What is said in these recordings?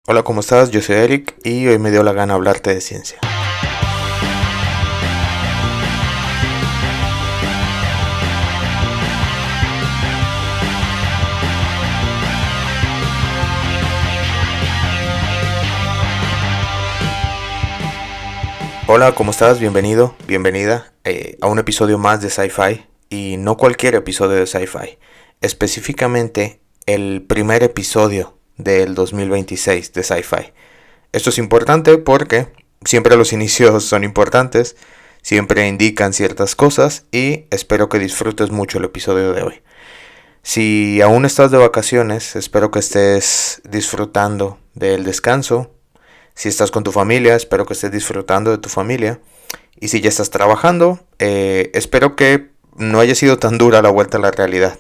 Hola, ¿cómo estás? Yo soy Eric y hoy me dio la gana hablarte de ciencia. Hola, ¿cómo estás? Bienvenido, bienvenida a un episodio más de Sci-Fi, y no cualquier episodio de Sci-Fi, específicamente el primer episodio del 2026 de Sci-Fi. Esto es importante porque siempre los inicios son importantes, siempre indican ciertas cosas y espero que disfrutes mucho el episodio de hoy. Si aún estás de vacaciones, espero que estés disfrutando del descanso. Si estás con tu familia, espero que estés disfrutando de tu familia. Y si ya estás trabajando, espero que no haya sido tan dura la vuelta a la realidad.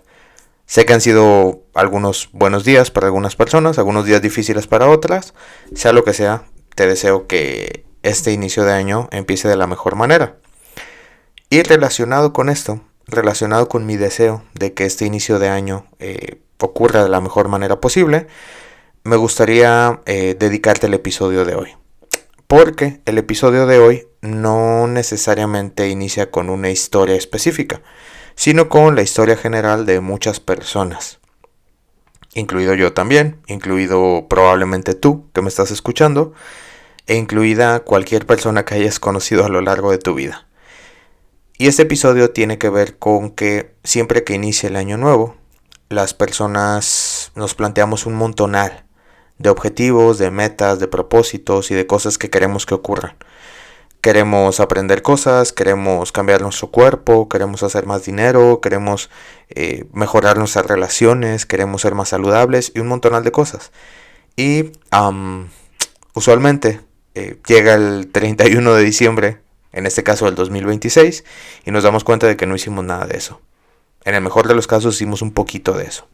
Sé que han sido algunos buenos días para algunas personas, algunos días difíciles para otras. Sea lo que sea, te deseo que este inicio de año empiece de la mejor manera. Y relacionado con esto, relacionado con mi deseo de que este inicio de año ocurra de la mejor manera posible, me gustaría dedicarte el episodio de hoy. Porque el episodio de hoy no necesariamente inicia con una historia específica, sino con la historia general de muchas personas. Incluido yo también, incluido probablemente tú que me estás escuchando, e incluida cualquier persona que hayas conocido a lo largo de tu vida. Y este episodio tiene que ver con que siempre que inicia el año nuevo, las personas nos planteamos un montonal de objetivos, de metas, de propósitos y de cosas que queremos que ocurran. Queremos aprender cosas, queremos cambiar nuestro cuerpo, queremos hacer más dinero, queremos mejorar nuestras relaciones, queremos ser más saludables y un montonal de cosas. Y usualmente llega el 31 de diciembre, en este caso del 2026, y nos damos cuenta de que no hicimos nada de eso. En el mejor de los casos hicimos un poquito de eso.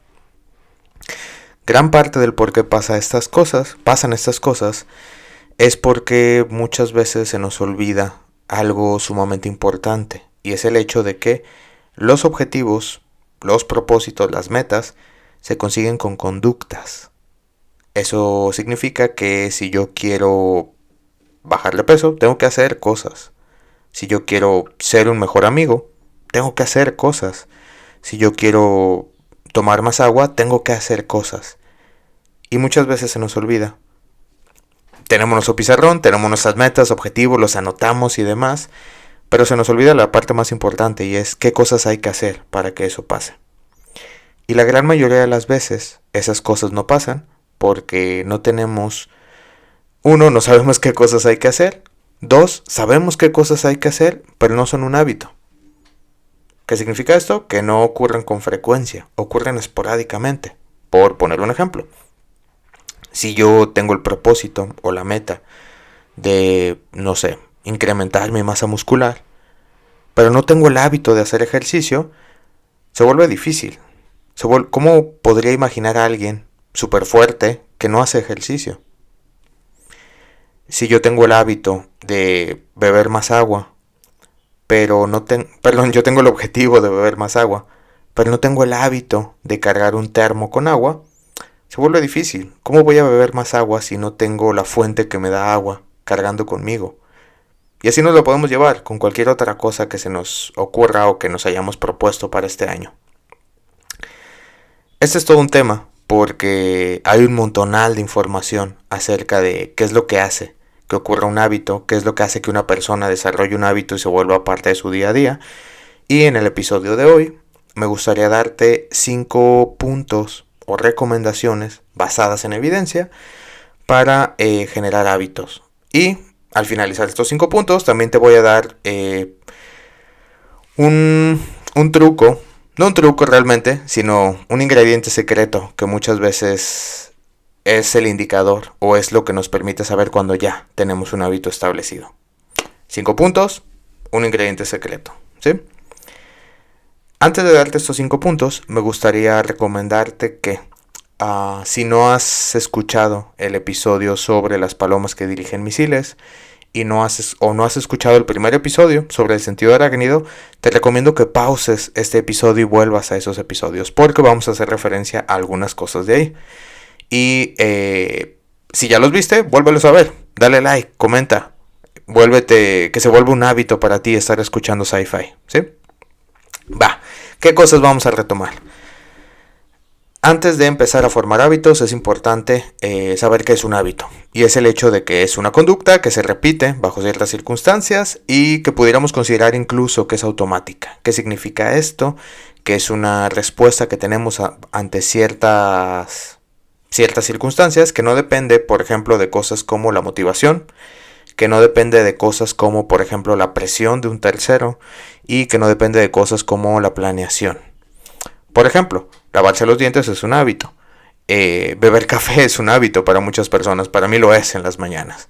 Gran parte del por qué pasan estas cosas, es porque muchas veces se nos olvida algo sumamente importante, y es el hecho de que los objetivos, los propósitos, las metas, se consiguen con conductas. Eso significa que si yo quiero bajar de peso, tengo que hacer cosas. Si yo quiero ser un mejor amigo, tengo que hacer cosas. Si yo quiero tomar más agua, tengo que hacer cosas. Y muchas veces se nos olvida. Tenemos nuestro pizarrón, tenemos nuestras metas, objetivos, los anotamos y demás, pero se nos olvida la parte más importante, y es qué cosas hay que hacer para que eso pase. Y la gran mayoría de las veces esas cosas no pasan porque no tenemos... Uno, no sabemos qué cosas hay que hacer. Dos, sabemos qué cosas hay que hacer, pero no son un hábito. ¿Qué significa esto? Que no ocurren con frecuencia, ocurren esporádicamente. Por poner un ejemplo, si yo tengo el propósito o la meta de, no sé, incrementar mi masa muscular, pero no tengo el hábito de hacer ejercicio, se vuelve difícil. ¿Cómo podría imaginar a alguien súper fuerte que no hace ejercicio? Si yo tengo el hábito de beber más agua, pero yo tengo el objetivo de beber más agua, pero no tengo el hábito de cargar un termo con agua, se vuelve difícil. ¿Cómo voy a beber más agua si no tengo la fuente que me da agua cargando conmigo? Y así nos lo podemos llevar con cualquier otra cosa que se nos ocurra o que nos hayamos propuesto para este año. Este es todo un tema porque hay un montonal de información acerca de qué es lo que hace que ocurra un hábito, qué es lo que hace que una persona desarrolle un hábito y se vuelva parte de su día a día. Y en el episodio de hoy me gustaría darte 5 puntos o recomendaciones basadas en evidencia para generar hábitos. Y al finalizar estos 5 puntos también te voy a dar un truco, no un truco realmente, sino un ingrediente secreto que muchas veces es el indicador o es lo que nos permite saber cuando ya tenemos un hábito establecido. 5 puntos, un ingrediente secreto, ¿sí? Antes de darte estos 5 puntos, me gustaría recomendarte que si no has escuchado el episodio sobre las palomas que dirigen misiles y no has escuchado el primer episodio sobre el sentido arácnido, te recomiendo que pauses este episodio y vuelvas a esos episodios porque vamos a hacer referencia a algunas cosas de ahí. Y Si ya los viste, vuélvelos a ver. Dale like, comenta. Vuélvete, que se vuelva un hábito para ti estar escuchando sci-fi, ¿sí? Va, ¿qué cosas vamos a retomar? Antes de empezar a formar hábitos es importante saber qué es un hábito. Y es el hecho de que es una conducta que se repite bajo ciertas circunstancias y que pudiéramos considerar incluso que es automática. ¿Qué significa esto? Que es una respuesta que tenemos ante ciertas circunstancias, que no depende, por ejemplo, de cosas como la motivación, que no depende de cosas como, por ejemplo, la presión de un tercero, y que no depende de cosas como la planeación. Por ejemplo, lavarse los dientes es un hábito. Beber café es un hábito para muchas personas. Para mí lo es en las mañanas.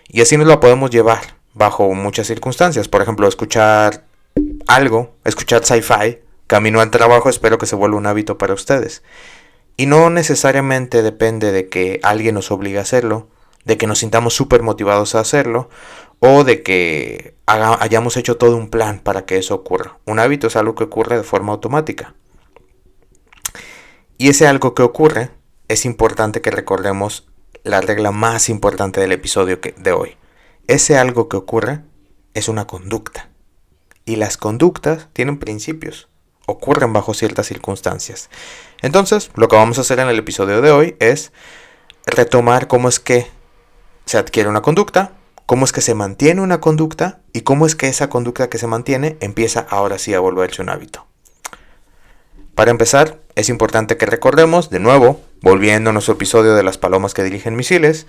Y así nos lo podemos llevar bajo muchas circunstancias. Por ejemplo, escuchar sci-fi, camino al trabajo, espero que se vuelva un hábito para ustedes. Y no necesariamente depende de que alguien nos obligue a hacerlo, de que nos sintamos súper motivados a hacerlo, o de que hayamos hecho todo un plan para que eso ocurra. Un hábito es algo que ocurre de forma automática. Y ese algo que ocurre, es importante que recordemos la regla más importante del episodio de hoy. Ese algo que ocurre es una conducta. Y las conductas tienen principios, ocurren bajo ciertas circunstancias. Entonces, lo que vamos a hacer en el episodio de hoy es retomar cómo es que se adquiere una conducta, cómo es que se mantiene una conducta y cómo es que esa conducta que se mantiene empieza ahora sí a volverse un hábito. Para empezar, es importante que recordemos, de nuevo, volviendo a nuestro episodio de las palomas que dirigen misiles,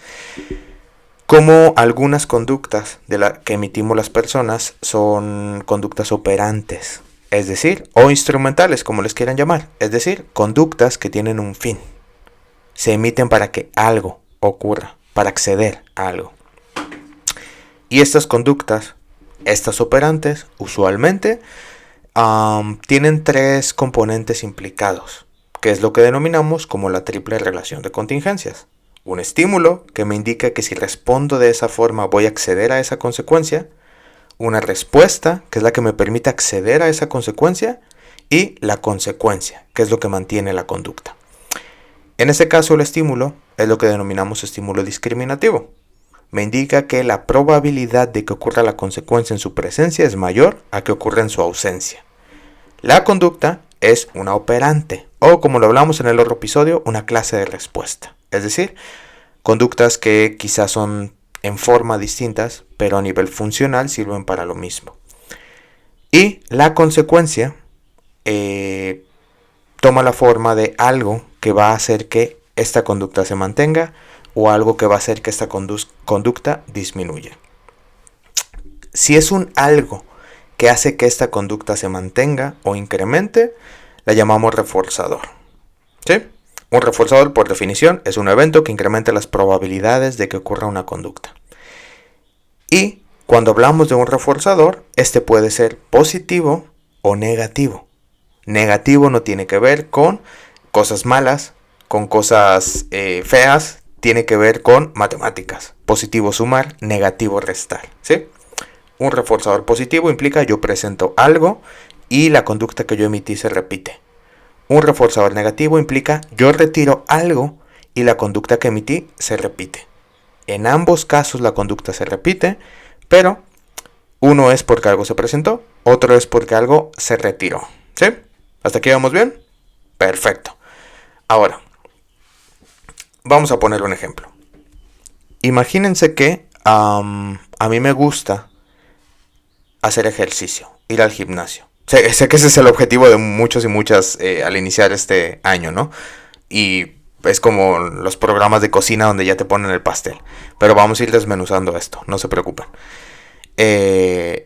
cómo algunas conductas que emitimos las personas son conductas operantes, es decir, o instrumentales, como les quieran llamar, es decir, conductas que tienen un fin. Se emiten para que algo ocurra, para acceder a algo. Y estas conductas, estas operantes, usualmente tienen tres componentes implicados, que es lo que denominamos como la triple relación de contingencias. Un estímulo que me indica que si respondo de esa forma voy a acceder a esa consecuencia, una respuesta que es la que me permite acceder a esa consecuencia, y la consecuencia, que es lo que mantiene la conducta. En este caso, el estímulo es lo que denominamos estímulo discriminativo. Me indica que la probabilidad de que ocurra la consecuencia en su presencia es mayor a que ocurra en su ausencia. La conducta es una operante, o como lo hablamos en el otro episodio, una clase de respuesta. Es decir, conductas que quizás son en forma distintas, pero a nivel funcional sirven para lo mismo. Y la consecuencia toma la forma de algo que va a hacer que esta conducta se mantenga, o algo que va a hacer que esta conducta disminuya. Si es un algo que hace que esta conducta se mantenga o incremente, la llamamos reforzador. ¿Sí? Un reforzador, por definición, es un evento que incrementa las probabilidades de que ocurra una conducta. Y cuando hablamos de un reforzador, este puede ser positivo o negativo. Negativo no tiene que ver con cosas malas, con cosas feas, tiene que ver con matemáticas. Positivo sumar, negativo restar. ¿Sí? Un reforzador positivo implica yo presento algo y la conducta que yo emití se repite. Un reforzador negativo implica yo retiro algo y la conducta que emití se repite. En ambos casos la conducta se repite, pero uno es porque algo se presentó, otro es porque algo se retiró. ¿Sí? ¿Hasta aquí vamos bien? Perfecto. Ahora, vamos a poner un ejemplo. Imagínense que a mí me gusta hacer ejercicio, ir al gimnasio. Sé que ese es el objetivo de muchos y muchas al iniciar este año, ¿no? Y es como los programas de cocina donde ya te ponen el pastel. Pero vamos a ir desmenuzando esto, no se preocupen.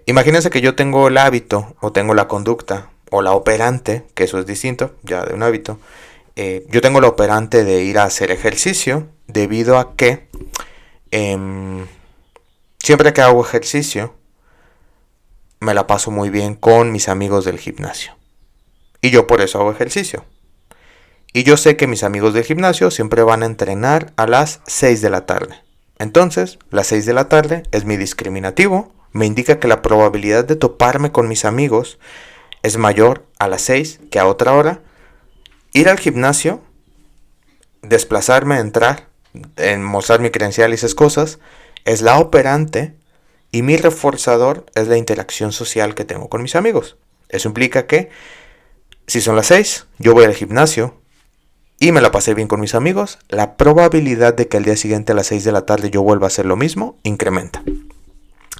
Imagínense que yo tengo el hábito, o tengo la conducta, o la operante, que eso es distinto ya de un hábito. Yo tengo la operante de ir a hacer ejercicio debido a que siempre que hago ejercicio me la paso muy bien con mis amigos del gimnasio. Y yo por eso hago ejercicio. Y yo sé que mis amigos del gimnasio siempre van a entrenar a las 6 de la tarde. Entonces, las 6 de la tarde es mi discriminativo. Me indica que la probabilidad de toparme con mis amigos es mayor a las 6 que a otra hora. Ir al gimnasio, desplazarme, entrar en mostrar mi credencial y esas cosas, es la operante y mi reforzador es la interacción social que tengo con mis amigos. Eso implica que si son las 6, yo voy al gimnasio y me la pasé bien con mis amigos, la probabilidad de que al día siguiente a las 6 de la tarde yo vuelva a hacer lo mismo incrementa.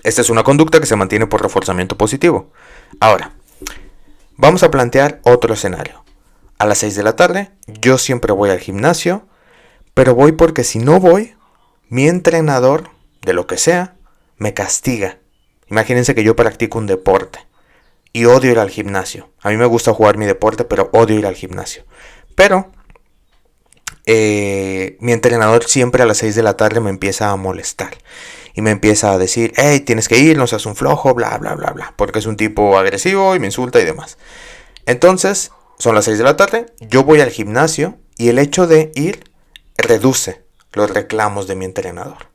Esta es una conducta que se mantiene por reforzamiento positivo. Ahora, vamos a plantear otro escenario. A las 6 de la tarde, yo siempre voy al gimnasio, pero voy porque si no voy, mi entrenador, de lo que sea, me castiga. Imagínense que yo practico un deporte y odio ir al gimnasio. A mí me gusta jugar mi deporte, pero odio ir al gimnasio. Pero mi entrenador siempre a las 6 de la tarde me empieza a molestar. Y me empieza a decir, hey, tienes que ir, no seas un flojo, bla, bla, bla, bla. Porque es un tipo agresivo y me insulta y demás. Entonces, son las 6 de la tarde, yo voy al gimnasio y el hecho de ir reduce los reclamos de mi entrenador.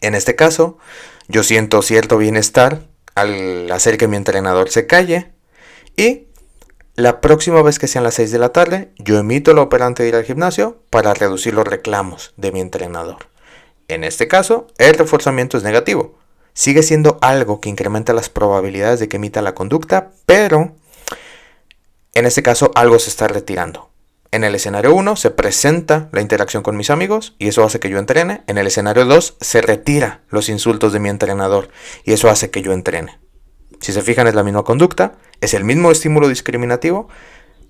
En este caso, yo siento cierto bienestar al hacer que mi entrenador se calle y la próxima vez que sean las 6 de la tarde, yo emito la operante de ir al gimnasio para reducir los reclamos de mi entrenador. En este caso, el reforzamiento es negativo. Sigue siendo algo que incrementa las probabilidades de que emita la conducta, pero en este caso algo se está retirando. En el escenario 1 se presenta la interacción con mis amigos y eso hace que yo entrene. En el escenario 2 se retira los insultos de mi entrenador y eso hace que yo entrene. Si se fijan, es la misma conducta, es el mismo estímulo discriminativo,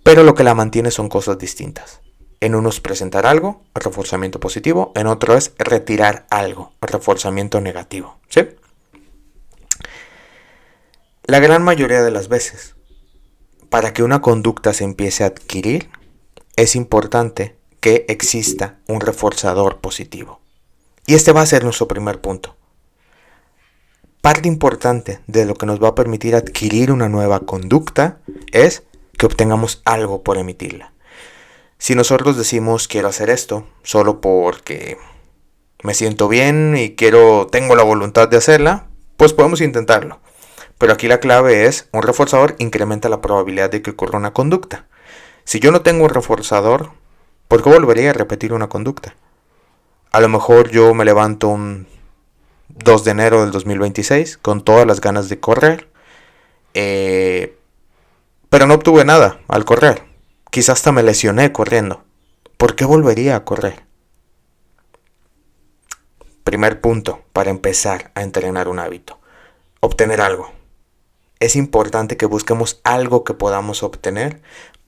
pero lo que la mantiene son cosas distintas. En uno es presentar algo, reforzamiento positivo, en otro es retirar algo, reforzamiento negativo. ¿Sí? La gran mayoría de las veces, para que una conducta se empiece a adquirir, es importante que exista un reforzador positivo. Y este va a ser nuestro primer punto. Parte importante de lo que nos va a permitir adquirir una nueva conducta es que obtengamos algo por emitirla. Si nosotros decimos quiero hacer esto solo porque me siento bien y tengo la voluntad de hacerla, pues podemos intentarlo. Pero aquí la clave es, un reforzador incrementa la probabilidad de que ocurra una conducta. Si yo no tengo un reforzador, ¿por qué volvería a repetir una conducta? A lo mejor yo me levanto un 2 de enero del 2026 con todas las ganas de correr, pero no obtuve nada al correr. Quizás hasta me lesioné corriendo. ¿Por qué volvería a correr? Primer punto para empezar a entrenar un hábito. Obtener algo. Es importante que busquemos algo que podamos obtener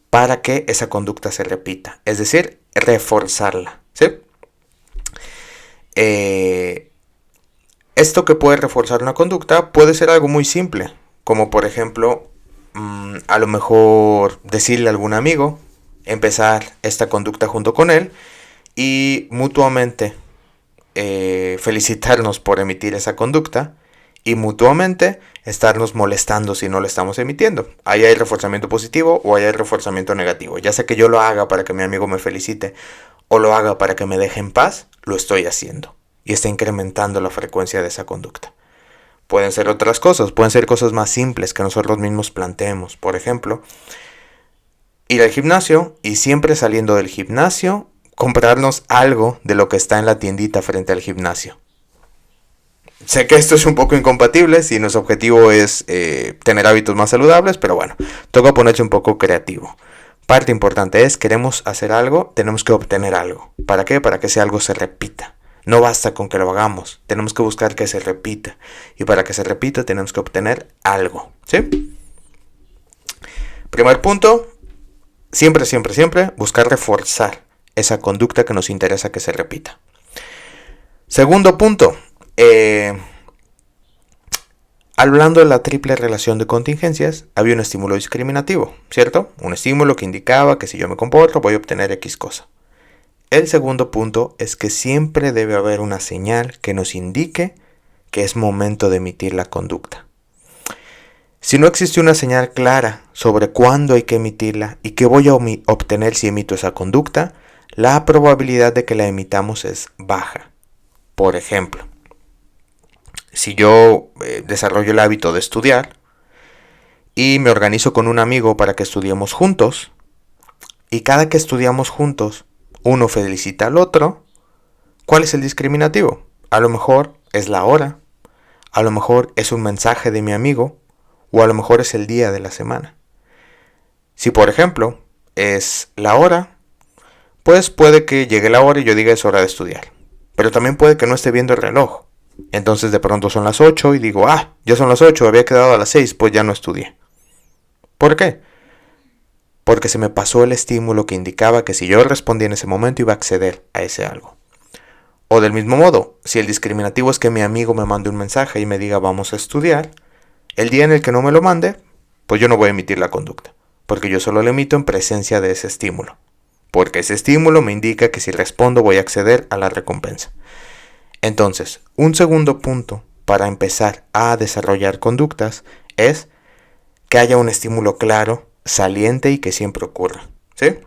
para que esa conducta se repita. Es decir, reforzarla. ¿Sí? Esto que puede reforzar una conducta puede ser algo muy simple. Como por ejemplo, a lo mejor decirle a algún amigo, empezar esta conducta junto con él y mutuamente felicitarnos por emitir esa conducta y mutuamente estarnos molestando si no lo estamos emitiendo. Ahí hay reforzamiento positivo o ahí hay reforzamiento negativo. Ya sea que yo lo haga para que mi amigo me felicite o lo haga para que me deje en paz, lo estoy haciendo y está incrementando la frecuencia de esa conducta. Pueden ser otras cosas, pueden ser cosas más simples que nosotros mismos planteemos. Por ejemplo, ir al gimnasio y siempre saliendo del gimnasio, comprarnos algo de lo que está en la tiendita frente al gimnasio. Sé que esto es un poco incompatible si nuestro objetivo es tener hábitos más saludables, pero bueno, toca ponerse un poco creativo. Parte importante es, queremos hacer algo, tenemos que obtener algo. ¿Para qué? Para que ese algo se repita. No basta con que lo hagamos, tenemos que buscar que se repita. Y para que se repita tenemos que obtener algo. ¿Sí? Primer punto, siempre buscar reforzar esa conducta que nos interesa que se repita. Segundo punto, hablando de la triple relación de contingencias, había un estímulo discriminativo, ¿cierto? Un estímulo que indicaba que si yo me comporto voy a obtener X cosa. El segundo punto es que siempre debe haber una señal que nos indique que es momento de emitir la conducta. Si no existe una señal clara sobre cuándo hay que emitirla y qué voy a obtener si emito esa conducta, la probabilidad de que la emitamos es baja. Por ejemplo, si yo desarrollo el hábito de estudiar y me organizo con un amigo para que estudiemos juntos, y cada que estudiamos juntos, uno felicita al otro, ¿Cuál es el discriminativo? A lo mejor es la hora, a lo mejor es un mensaje de mi amigo, o a lo mejor es el día de la semana. Si por ejemplo es la hora, pues puede que llegue la hora y yo diga es hora de estudiar. Pero también puede que no esté viendo el reloj. Entonces de pronto son las 8 y digo, ya son las 8, había quedado a las 6, pues ya no estudié. ¿Por qué? Porque se me pasó el estímulo que indicaba que si yo respondía en ese momento iba a acceder a ese algo. O del mismo modo, si el discriminativo es que mi amigo me mande un mensaje y me diga vamos a estudiar, el día en el que no me lo mande, pues yo no voy a emitir la conducta, porque yo solo lo emito en presencia de ese estímulo. Porque ese estímulo me indica que si respondo voy a acceder a la recompensa. Entonces, un segundo punto para empezar a desarrollar conductas es que haya un estímulo claro, saliente y que siempre ocurra, ¿sí?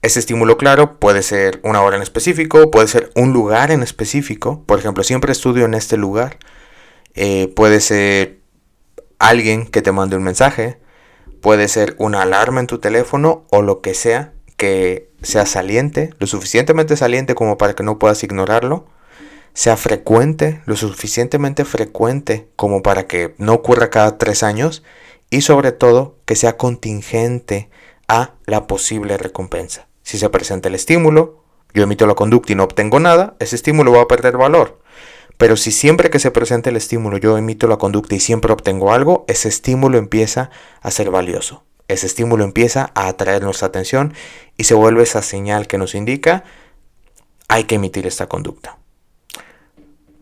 Ese estímulo claro puede ser una hora en específico, puede ser un lugar en específico. Por ejemplo, siempre estudio en este lugar. Puede ser alguien que te mande un mensaje. Puede ser una alarma en tu teléfono o lo que sea saliente, lo suficientemente saliente como para que no puedas ignorarlo. Sea frecuente, lo suficientemente frecuente como para que no ocurra cada 3 años. Y sobre todo, que sea contingente a la posible recompensa. Si se presenta el estímulo, yo emito la conducta y no obtengo nada, ese estímulo va a perder valor. Pero si siempre que se presenta el estímulo yo emito la conducta y siempre obtengo algo, ese estímulo empieza a ser valioso. Ese estímulo empieza a atraer nuestra atención y se vuelve esa señal que nos indica hay que emitir esta conducta.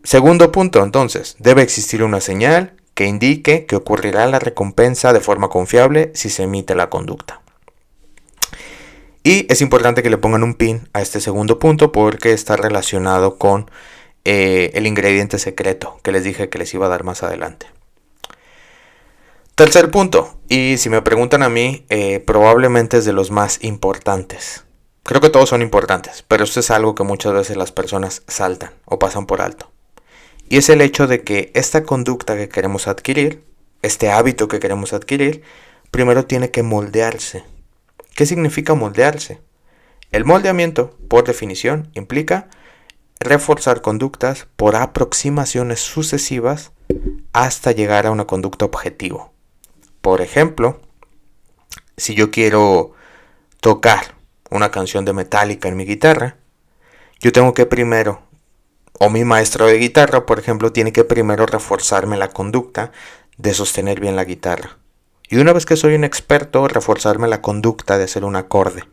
Segundo punto, entonces, debe existir una señal que indique que ocurrirá la recompensa de forma confiable si se emite la conducta. Y es importante que le pongan un pin a este segundo punto porque está relacionado con el ingrediente secreto que les dije que les iba a dar más adelante. Tercer punto, y si me preguntan a mí, probablemente es de los más importantes. Creo que todos son importantes, pero esto es algo que muchas veces las personas saltan o pasan por alto. Y es el hecho de que esta conducta que queremos adquirir, este hábito que queremos adquirir, primero tiene que moldearse. ¿Qué significa moldearse? El moldeamiento, por definición, implica reforzar conductas por aproximaciones sucesivas hasta llegar a una conducta objetivo. Por ejemplo, si yo quiero tocar una canción de Metallica en mi guitarra, yo tengo que primero, o mi maestro de guitarra, por ejemplo, tiene que primero reforzarme la conducta de sostener bien la guitarra. Y una vez que soy un experto, reforzarme la conducta de hacer un acorde.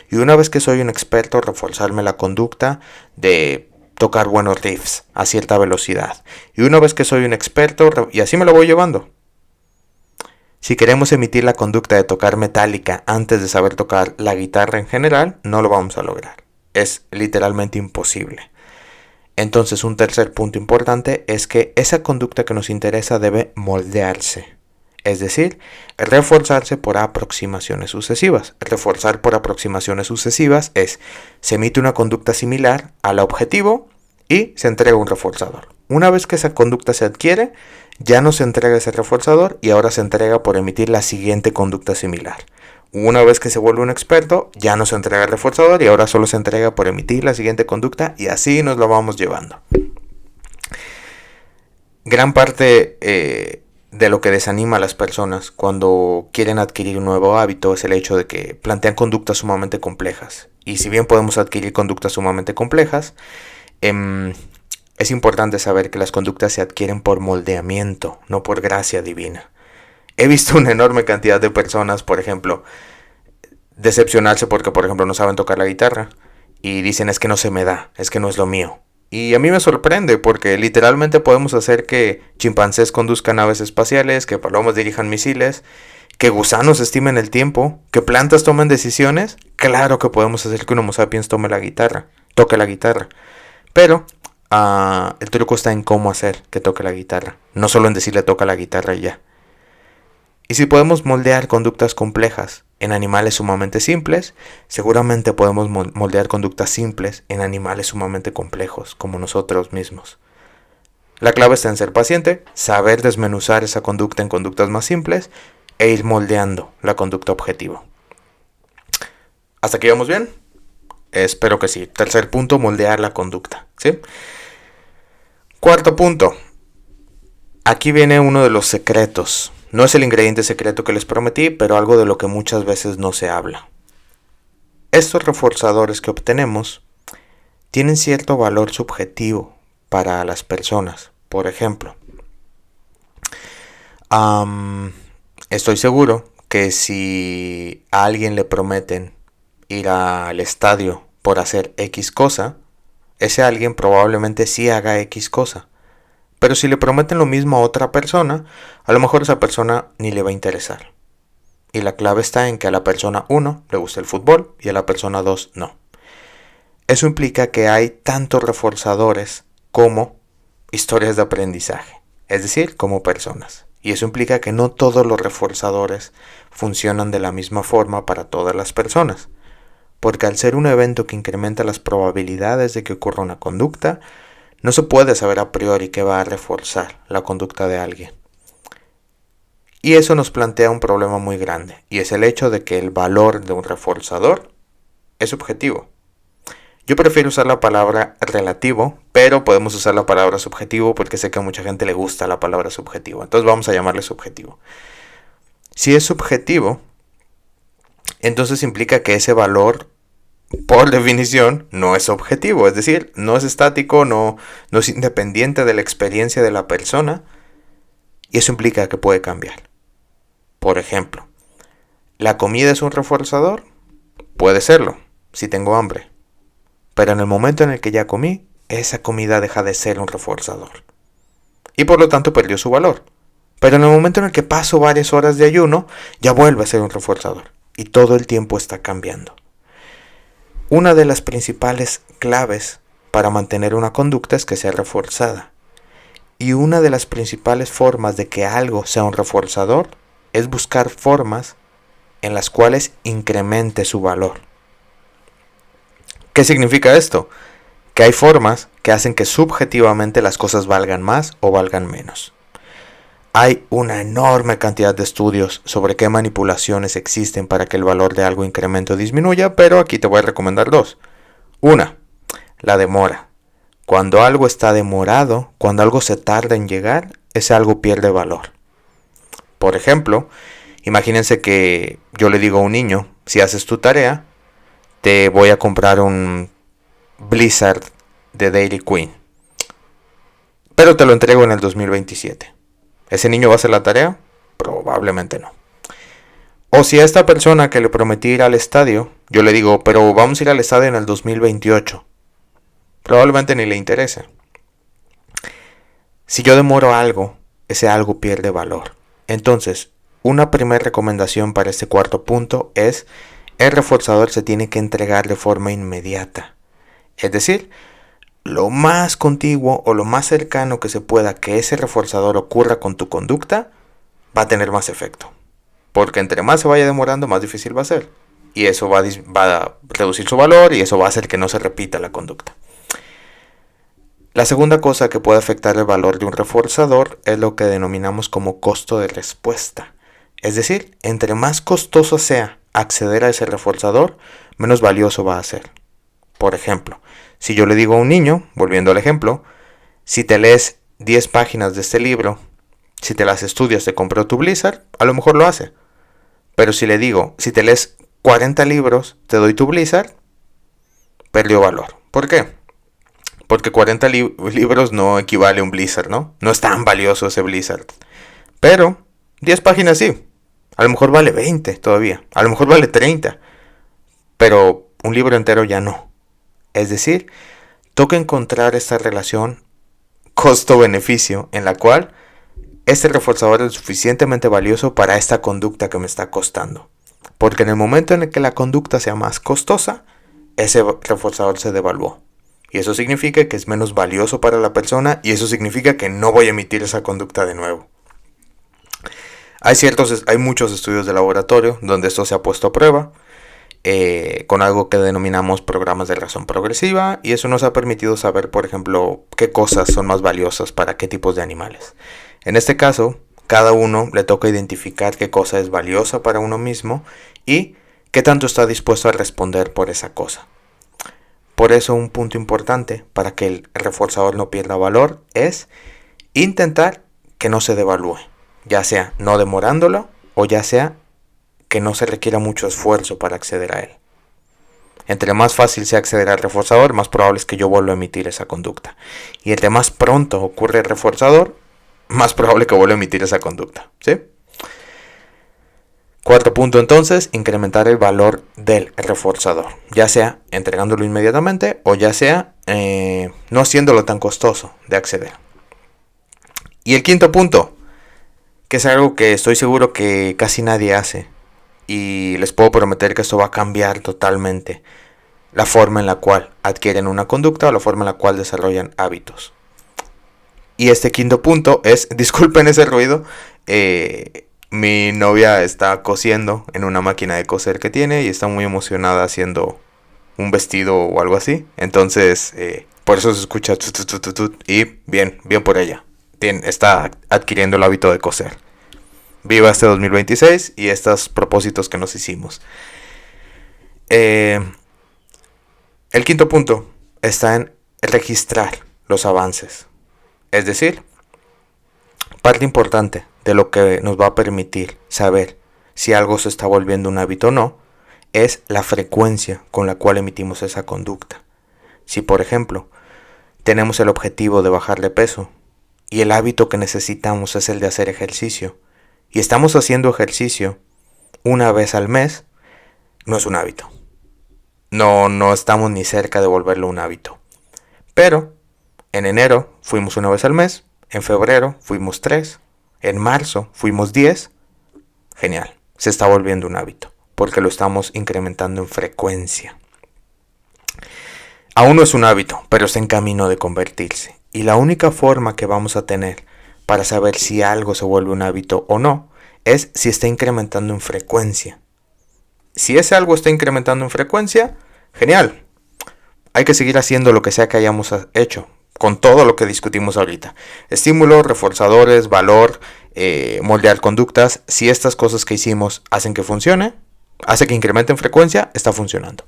Y una vez que soy un experto, reforzarme la conducta de tocar buenos riffs a cierta velocidad. Y una vez que soy un experto, y así me lo voy llevando. Si queremos emitir la conducta de tocar Metallica antes de saber tocar la guitarra en general, no lo vamos a lograr. Es literalmente imposible. Entonces, un tercer punto importante es que esa conducta que nos interesa debe moldearse. Es decir, reforzarse por aproximaciones sucesivas. Reforzar por aproximaciones sucesivas es, se emite una conducta similar al objetivo y se entrega un reforzador. Una vez que esa conducta se adquiere, ya no se entrega ese reforzador y ahora se entrega por emitir la siguiente conducta similar. Una vez que se vuelve un experto, ya no se entrega el reforzador y ahora solo se entrega por emitir la siguiente conducta y así nos lo vamos llevando. Gran parte de lo que desanima a las personas cuando quieren adquirir un nuevo hábito es el hecho de que plantean conductas sumamente complejas. Y si bien podemos adquirir conductas sumamente complejas, es importante saber que las conductas se adquieren por moldeamiento, no por gracia divina. He visto una enorme cantidad de personas, por ejemplo, decepcionarse porque, por ejemplo, no saben tocar la guitarra y dicen es que no se me da, es que no es lo mío. Y a mí me sorprende porque literalmente podemos hacer que chimpancés conduzcan naves espaciales, que palomas dirijan misiles, que gusanos estimen el tiempo, que plantas tomen decisiones. Claro que podemos hacer que un Homo sapiens toque la guitarra. Pero el truco está en cómo hacer que toque la guitarra, no solo en decirle toca la guitarra y ya. Y si podemos moldear conductas complejas en animales sumamente simples, seguramente podemos moldear conductas simples en animales sumamente complejos, como nosotros mismos. La clave está en ser paciente, saber desmenuzar esa conducta en conductas más simples e ir moldeando la conducta objetivo. ¿Hasta aquí vamos bien? Espero que sí. Tercer punto, moldear la conducta, ¿sí? Cuarto punto. Aquí viene uno de los secretos. No es el ingrediente secreto que les prometí, pero algo de lo que muchas veces no se habla. Estos reforzadores que obtenemos tienen cierto valor subjetivo para las personas. Por ejemplo, estoy seguro que si a alguien le prometen ir al estadio por hacer X cosa, ese alguien probablemente sí haga X cosa. Pero si le prometen lo mismo a otra persona, a lo mejor esa persona ni le va a interesar. Y la clave está en que a la persona 1 le gusta el fútbol y a la persona 2 no. Eso implica que hay tantos reforzadores como historias de aprendizaje, es decir, como personas. Y eso implica que no todos los reforzadores funcionan de la misma forma para todas las personas. Porque al ser un evento que incrementa las probabilidades de que ocurra una conducta, no se puede saber a priori qué va a reforzar la conducta de alguien. Y eso nos plantea un problema muy grande, y es el hecho de que el valor de un reforzador es subjetivo. Yo prefiero usar la palabra relativo, pero podemos usar la palabra subjetivo porque sé que a mucha gente le gusta la palabra subjetivo. Entonces vamos a llamarle subjetivo. Si es subjetivo, entonces implica que ese valor, por definición, no es objetivo. Es decir, no es estático, no es independiente de la experiencia de la persona. Y eso implica que puede cambiar. Por ejemplo, ¿la comida es un reforzador? Puede serlo, si tengo hambre. Pero en el momento en el que ya comí, esa comida deja de ser un reforzador. Y por lo tanto perdió su valor. Pero en el momento en el que paso varias horas de ayuno, ya vuelve a ser un reforzador. Y todo el tiempo está cambiando. Una de las principales claves para mantener una conducta es que sea reforzada. Y una de las principales formas de que algo sea un reforzador es buscar formas en las cuales incremente su valor. ¿Qué significa esto? Que hay formas que hacen que subjetivamente las cosas valgan más o valgan menos. Hay una enorme cantidad de estudios sobre qué manipulaciones existen para que el valor de algo incremente o disminuya, pero aquí te voy a recomendar dos. Una, la demora. Cuando algo está demorado, cuando algo se tarda en llegar, ese algo pierde valor. Por ejemplo, imagínense que yo le digo a un niño, si haces tu tarea, te voy a comprar un Blizzard de Dairy Queen, pero te lo entrego en el 2027. ¿Ese niño va a hacer la tarea? Probablemente no. O si a esta persona que le prometí ir al estadio, yo le digo, pero vamos a ir al estadio en el 2028. Probablemente ni le interese. Si yo demoro algo, ese algo pierde valor. Entonces, una primera recomendación para este cuarto punto es: el reforzador se tiene que entregar de forma inmediata. Es decir, lo más contiguo o lo más cercano que se pueda que ese reforzador ocurra con tu conducta, va a tener más efecto. Porque entre más se vaya demorando, más difícil va a ser. Y eso va a reducir su valor y eso va a hacer que no se repita la conducta. La segunda cosa que puede afectar el valor de un reforzador es lo que denominamos como costo de respuesta. Es decir, entre más costoso sea acceder a ese reforzador, menos valioso va a ser. Por ejemplo, si yo le digo a un niño, volviendo al ejemplo, si te lees 10 páginas de este libro, si te las estudias te compro tu Blizzard, a lo mejor lo hace. Pero si le digo, si te lees 40 libros, te doy tu Blizzard, perdió valor. ¿Por qué? Porque 40 libros no equivale a un Blizzard, ¿no? No es tan valioso ese Blizzard. Pero 10 páginas sí. A lo mejor vale 20 todavía. A lo mejor vale 30. Pero un libro entero ya no. Es decir, toca encontrar esta relación costo-beneficio en la cual este reforzador es suficientemente valioso para esta conducta que me está costando. Porque en el momento en el que la conducta sea más costosa, ese reforzador se devaluó. Y eso significa que es menos valioso para la persona y eso significa que no voy a emitir esa conducta de nuevo. Hay muchos estudios de laboratorio donde esto se ha puesto a prueba con algo que denominamos programas de razón progresiva, y eso nos ha permitido saber, por ejemplo, qué cosas son más valiosas para qué tipos de animales. En este caso, cada uno le toca identificar qué cosa es valiosa para uno mismo y qué tanto está dispuesto a responder por esa cosa. Por eso un punto importante para que el reforzador no pierda valor es intentar que no se devalúe, ya sea no demorándolo o ya sea que no se requiera mucho esfuerzo para acceder a él. Entre más fácil sea acceder al reforzador, más probable es que yo vuelva a emitir esa conducta. Y entre más pronto ocurre el reforzador, más probable que vuelva a emitir esa conducta. ¿Sí? Cuarto punto entonces, incrementar el valor del reforzador. Ya sea entregándolo inmediatamente o ya sea no haciéndolo tan costoso de acceder. Y el quinto punto, que es algo que estoy seguro que casi nadie hace. Y les puedo prometer que esto va a cambiar totalmente la forma en la cual adquieren una conducta o la forma en la cual desarrollan hábitos. Y este quinto punto es, disculpen ese ruido, mi novia está cosiendo en una máquina de coser que tiene y está muy emocionada haciendo un vestido o algo así. Entonces, por eso se escucha tut, tut, tut, tut, y bien por ella. Está adquiriendo el hábito de coser. Viva este 2026 y estos propósitos que nos hicimos. El quinto punto está en registrar los avances. Es decir, parte importante de lo que nos va a permitir saber si algo se está volviendo un hábito o no es la frecuencia con la cual emitimos esa conducta. Si por ejemplo tenemos el objetivo de bajar de peso y el hábito que necesitamos es el de hacer ejercicio y estamos haciendo ejercicio una vez al mes, no es un hábito. No estamos ni cerca de volverlo un hábito. Pero en enero fuimos una vez al mes, en febrero fuimos 3, en marzo fuimos 10. Genial, se está volviendo un hábito porque lo estamos incrementando en frecuencia. Aún no es un hábito, pero está en camino de convertirse. Y la única forma que vamos a tener para saber si algo se vuelve un hábito o no es si está incrementando en frecuencia. Si ese algo está incrementando en frecuencia, genial. Hay que seguir haciendo lo que sea que hayamos hecho, con todo lo que discutimos ahorita. Estímulos, reforzadores, valor, moldear conductas. Si estas cosas que hicimos hacen que funcione, hace que incremente en frecuencia, está funcionando.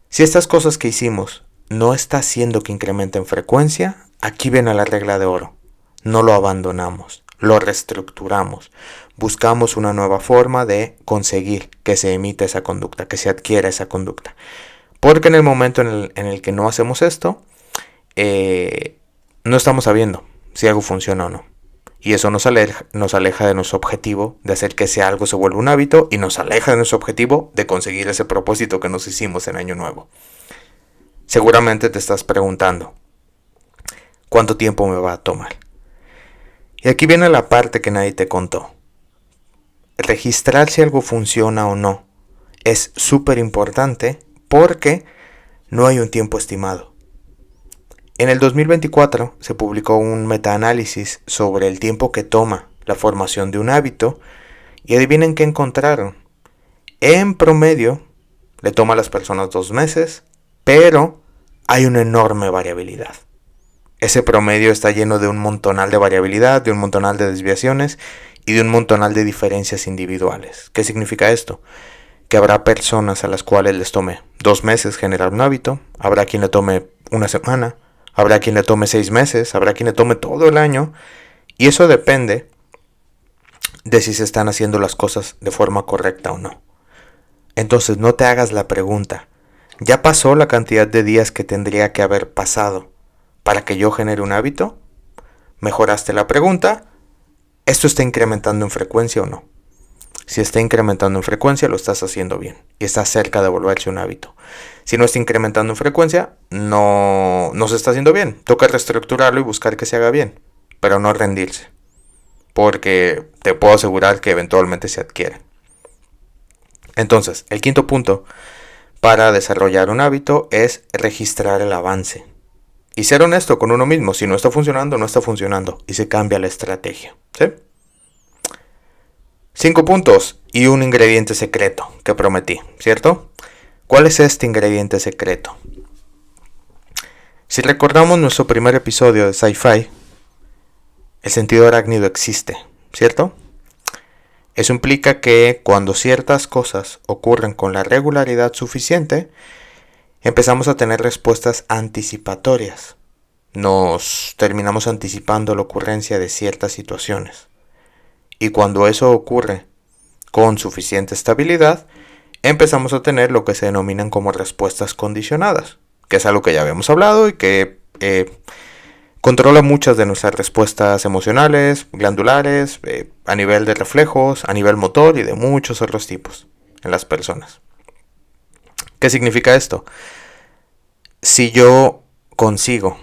Si estas cosas que hicimos no está haciendo que incremente en frecuencia, aquí viene la regla de oro. No lo abandonamos, lo reestructuramos. Buscamos una nueva forma de conseguir que se emita esa conducta, que se adquiera esa conducta. Porque en el momento en el que no hacemos esto, no estamos sabiendo si algo funciona o no. Y eso nos aleja de nuestro objetivo de hacer que ese algo se vuelva un hábito y nos aleja de nuestro objetivo de conseguir ese propósito que nos hicimos en Año Nuevo. Seguramente te estás preguntando, ¿cuánto tiempo me va a tomar? Y aquí viene la parte que nadie te contó. Registrar si algo funciona o no es súper importante porque no hay un tiempo estimado. En el 2024 se publicó un metaanálisis sobre el tiempo que toma la formación de un hábito y adivinen qué encontraron. En promedio le toma a las personas 2 meses, pero hay una enorme variabilidad. Ese promedio está lleno de un montonal de variabilidad, de un montonal de desviaciones y de un montonal de diferencias individuales. ¿Qué significa esto? Que habrá personas a las cuales les tome 2 meses generar un hábito, habrá quien le tome una semana, habrá quien le tome 6 meses, habrá quien le tome todo el año, y eso depende de si se están haciendo las cosas de forma correcta o no. Entonces no te hagas la pregunta, ¿ya pasó la cantidad de días que tendría que haber pasado para que yo genere un hábito? Mejoraste la pregunta, ¿esto está incrementando en frecuencia o no? Si está incrementando en frecuencia, lo estás haciendo bien y estás cerca de volverse un hábito. Si no está incrementando en frecuencia, no se está haciendo bien. Toca reestructurarlo y buscar que se haga bien, pero no rendirse, porque te puedo asegurar que eventualmente se adquiere. Entonces, el quinto punto para desarrollar un hábito es registrar el avance y ser honesto con uno mismo. Si no está funcionando, no está funcionando y se cambia la estrategia, ¿sí? 5 puntos y un ingrediente secreto que prometí, ¿cierto? ¿Cuál es este ingrediente secreto? Si recordamos nuestro primer episodio de Sci-Fi, el sentido arácnido existe, ¿cierto? Eso implica que cuando ciertas cosas ocurren con la regularidad suficiente, empezamos a tener respuestas anticipatorias. Nos terminamos anticipando la ocurrencia de ciertas situaciones. Y cuando eso ocurre con suficiente estabilidad, empezamos a tener lo que se denominan como respuestas condicionadas, que es algo que ya habíamos hablado y que controla muchas de nuestras respuestas emocionales, glandulares, a nivel de reflejos, a nivel motor y de muchos otros tipos en las personas. ¿Qué significa esto? Si yo consigo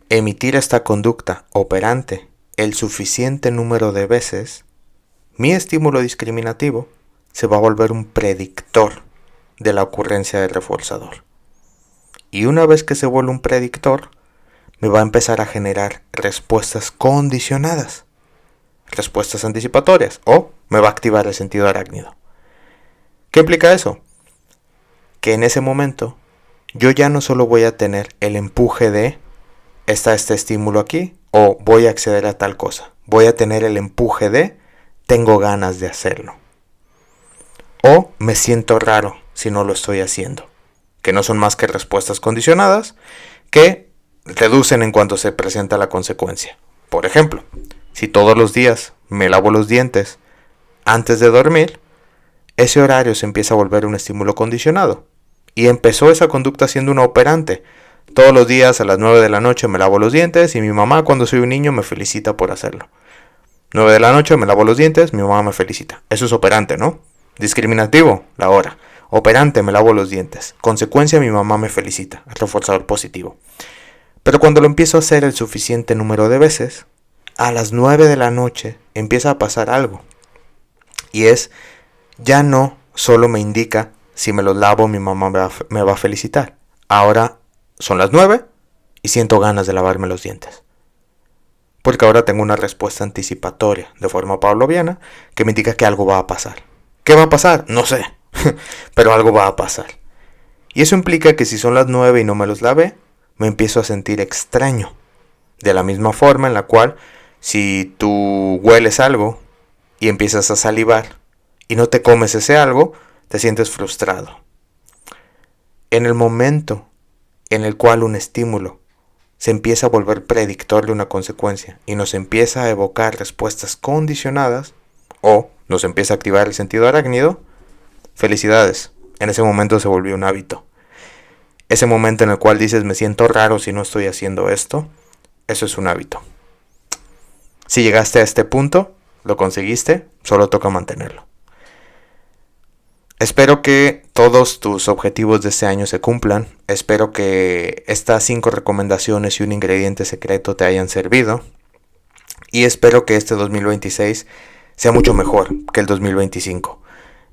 emitir esta conducta operante el suficiente número de veces, mi estímulo discriminativo se va a volver un predictor de la ocurrencia del reforzador. Y una vez que se vuelve un predictor, me va a empezar a generar respuestas condicionadas, respuestas anticipatorias, o me va a activar el sentido arácnido. ¿Qué implica eso? Que en ese momento yo ya no solo voy a tener el empuje de está este estímulo aquí, o voy a acceder a tal cosa. Voy a tener el empuje de tengo ganas de hacerlo. O me siento raro si no lo estoy haciendo. Que no son más que respuestas condicionadas que reducen en cuanto se presenta la consecuencia. Por ejemplo, si todos los días me lavo los dientes antes de dormir, ese horario se empieza a volver un estímulo condicionado. Y empezó esa conducta siendo una operante. Todos los días a las 9 de la noche me lavo los dientes y mi mamá cuando soy un niño me felicita por hacerlo. 9 de la noche me lavo los dientes, mi mamá me felicita. Eso es operante, ¿no? Discriminativo, la hora. Operante, me lavo los dientes. Consecuencia, mi mamá me felicita. Reforzador positivo. Pero cuando lo empiezo a hacer el suficiente número de veces, a las 9 de la noche empieza a pasar algo. Y es, ya no solo me indica si me los lavo mi mamá me va a felicitar. Ahora son las 9 y siento ganas de lavarme los dientes. Porque ahora tengo una respuesta anticipatoria de forma pavloviana que me indica que algo va a pasar. ¿Qué va a pasar? No sé, pero algo va a pasar. Y eso implica que si son las 9 y no me los lavé, me empiezo a sentir extraño. De la misma forma en la cual si tú hueles algo y empiezas a salivar y no te comes ese algo, te sientes frustrado. En el momento en el cual un estímulo se empieza a volver predictor de una consecuencia y nos empieza a evocar respuestas condicionadas o nos empieza a activar el sentido arácnido, felicidades, en ese momento se volvió un hábito. Ese momento en el cual dices me siento raro si no estoy haciendo esto, eso es un hábito. Si llegaste a este punto, lo conseguiste, solo toca mantenerlo. Espero que todos tus objetivos de este año se cumplan. Espero que estas 5 recomendaciones y un ingrediente secreto te hayan servido. Y espero que este 2026 sea mucho mejor que el 2025.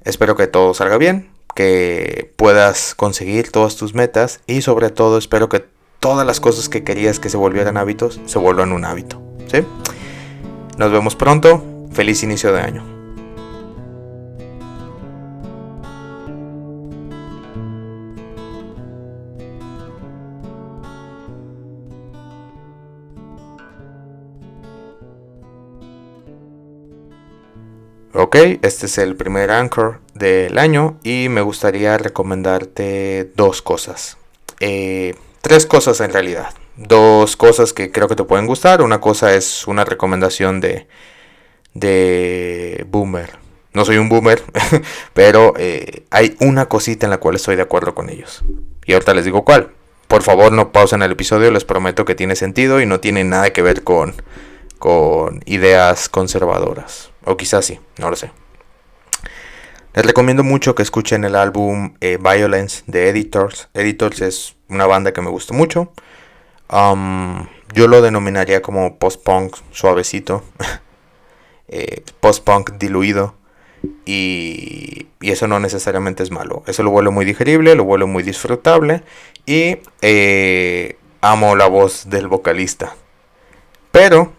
Espero que todo salga bien, que puedas conseguir todas tus metas y sobre todo espero que todas las cosas que querías que se volvieran hábitos se vuelvan un hábito. ¿Sí? Nos vemos pronto. Feliz inicio de año. Ok, este es el primer Anchor del año y me gustaría recomendarte 2 cosas. 3 cosas en realidad. 2 cosas que creo que te pueden gustar. Una cosa es una recomendación de boomer. No soy un boomer, pero hay una cosita en la cual estoy de acuerdo con ellos. Y ahorita les digo cuál. Por favor no pausen el episodio, les prometo que tiene sentido y no tiene nada que ver con ideas conservadoras. O quizás sí, no lo sé. Les recomiendo mucho que escuchen el álbum Violence de Editors. Editors es una banda que me gusta mucho. Yo lo denominaría como post-punk suavecito. Post-punk diluido. Y eso no necesariamente es malo. Eso lo vuelve muy digerible, lo vuelve muy disfrutable. Y amo la voz del vocalista. Pero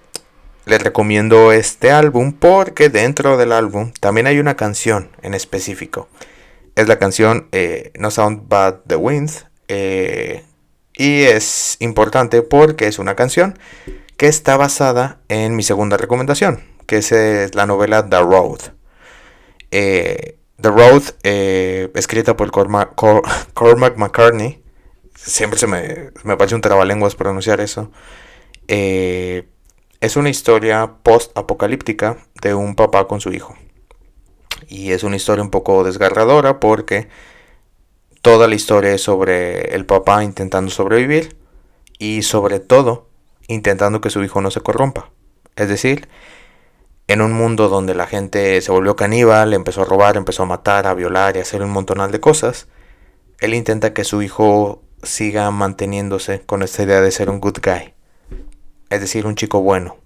les recomiendo este álbum porque dentro del álbum también hay una canción en específico. Es la canción No Sound But The Wind. Y es importante porque es una canción que está basada en mi segunda recomendación, que es la novela The Road. The Road, escrita por Cormac McCartney. Siempre me parece un trabalenguas pronunciar eso. Es una historia post-apocalíptica de un papá con su hijo. Y es una historia un poco desgarradora porque toda la historia es sobre el papá intentando sobrevivir y sobre todo intentando que su hijo no se corrompa. Es decir, en un mundo donde la gente se volvió caníbal, empezó a robar, empezó a matar, a violar y a hacer un montonal de cosas, él intenta que su hijo siga manteniéndose con esta idea de ser un good guy. Es decir, un chico bueno.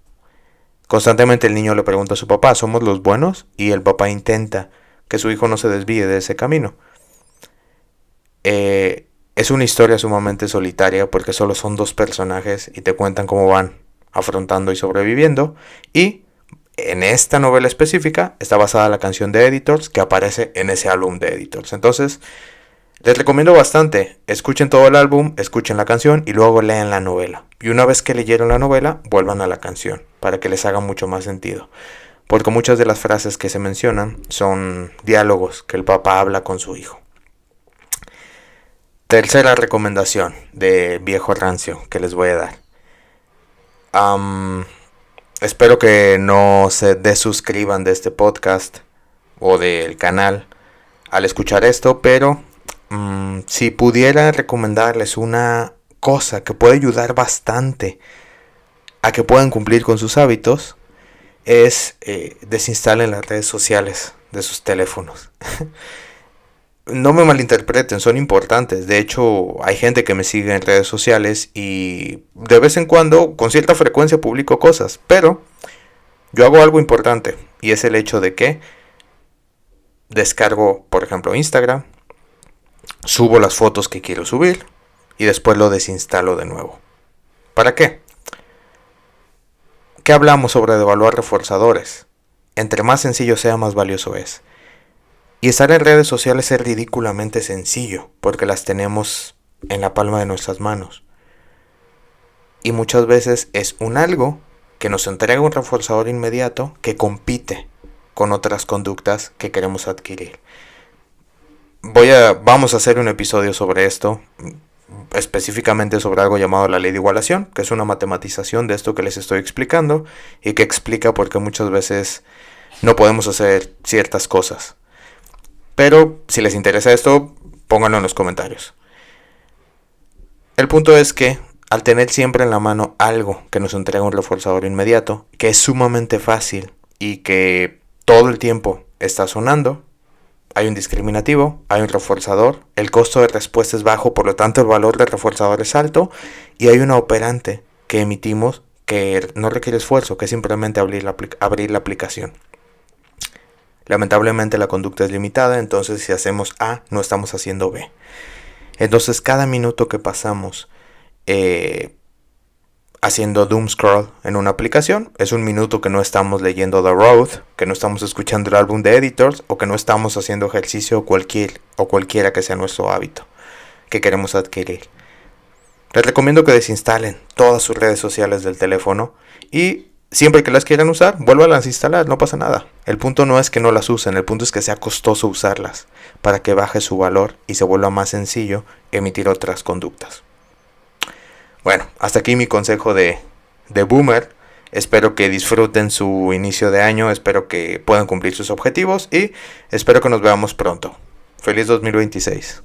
Constantemente el niño le pregunta a su papá, ¿somos los buenos? Y el papá intenta que su hijo no se desvíe de ese camino. Es una historia sumamente solitaria porque solo son dos personajes y te cuentan cómo van afrontando y sobreviviendo. Y en esta novela específica está basada la canción de Editors que aparece en ese álbum de Editors. Entonces, les recomiendo bastante. Escuchen todo el álbum, escuchen la canción y luego lean la novela. Y una vez que leyeron la novela, vuelvan a la canción para que les haga mucho más sentido. Porque muchas de las frases que se mencionan son diálogos que el papá habla con su hijo. Tercera recomendación de viejo rancio que les voy a dar. Espero que no se desuscriban de este podcast o del canal al escuchar esto, pero si pudiera recomendarles una cosa que puede ayudar bastante a que puedan cumplir con sus hábitos, es desinstalen las redes sociales de sus teléfonos. No me malinterpreten, son importantes. De hecho, hay gente que me sigue en redes sociales y de vez en cuando, con cierta frecuencia, publico cosas. Pero yo hago algo importante y es el hecho de que descargo, por ejemplo, Instagram, subo las fotos que quiero subir y después lo desinstalo de nuevo. ¿Para qué? ¿Qué hablamos sobre devaluar reforzadores? Entre más sencillo sea, más valioso es. Y estar en redes sociales es ridículamente sencillo, porque las tenemos en la palma de nuestras manos. Y muchas veces es un algo que nos entrega un reforzador inmediato que compite con otras conductas que queremos adquirir. Vamos a hacer un episodio sobre esto, específicamente sobre algo llamado la ley de igualación, que es una matematización de esto que les estoy explicando y que explica por qué muchas veces no podemos hacer ciertas cosas. Pero si les interesa esto, pónganlo en los comentarios. El punto es que al tener siempre en la mano algo que nos entrega un reforzador inmediato, que es sumamente fácil y que todo el tiempo está sonando, hay un discriminativo, hay un reforzador, el costo de respuesta es bajo, por lo tanto el valor del reforzador es alto, y hay una operante que emitimos que no requiere esfuerzo, que es simplemente abrir la aplicación. Lamentablemente la conducta es limitada, entonces si hacemos A, no estamos haciendo B. Entonces cada minuto que pasamos haciendo doom scroll en una aplicación es un minuto que no estamos leyendo The Road, que no estamos escuchando el álbum de Editors o que no estamos haciendo ejercicio o cualquiera que sea nuestro hábito que queremos adquirir. Les recomiendo que desinstalen todas sus redes sociales del teléfono y siempre que las quieran usar, vuélvanlas a instalar, no pasa nada. El punto no es que no las usen, el punto es que sea costoso usarlas para que baje su valor y se vuelva más sencillo emitir otras conductas. Bueno, hasta aquí mi consejo de Boomer. Espero que disfruten su inicio de año, espero que puedan cumplir sus objetivos y espero que nos veamos pronto. Feliz 2026.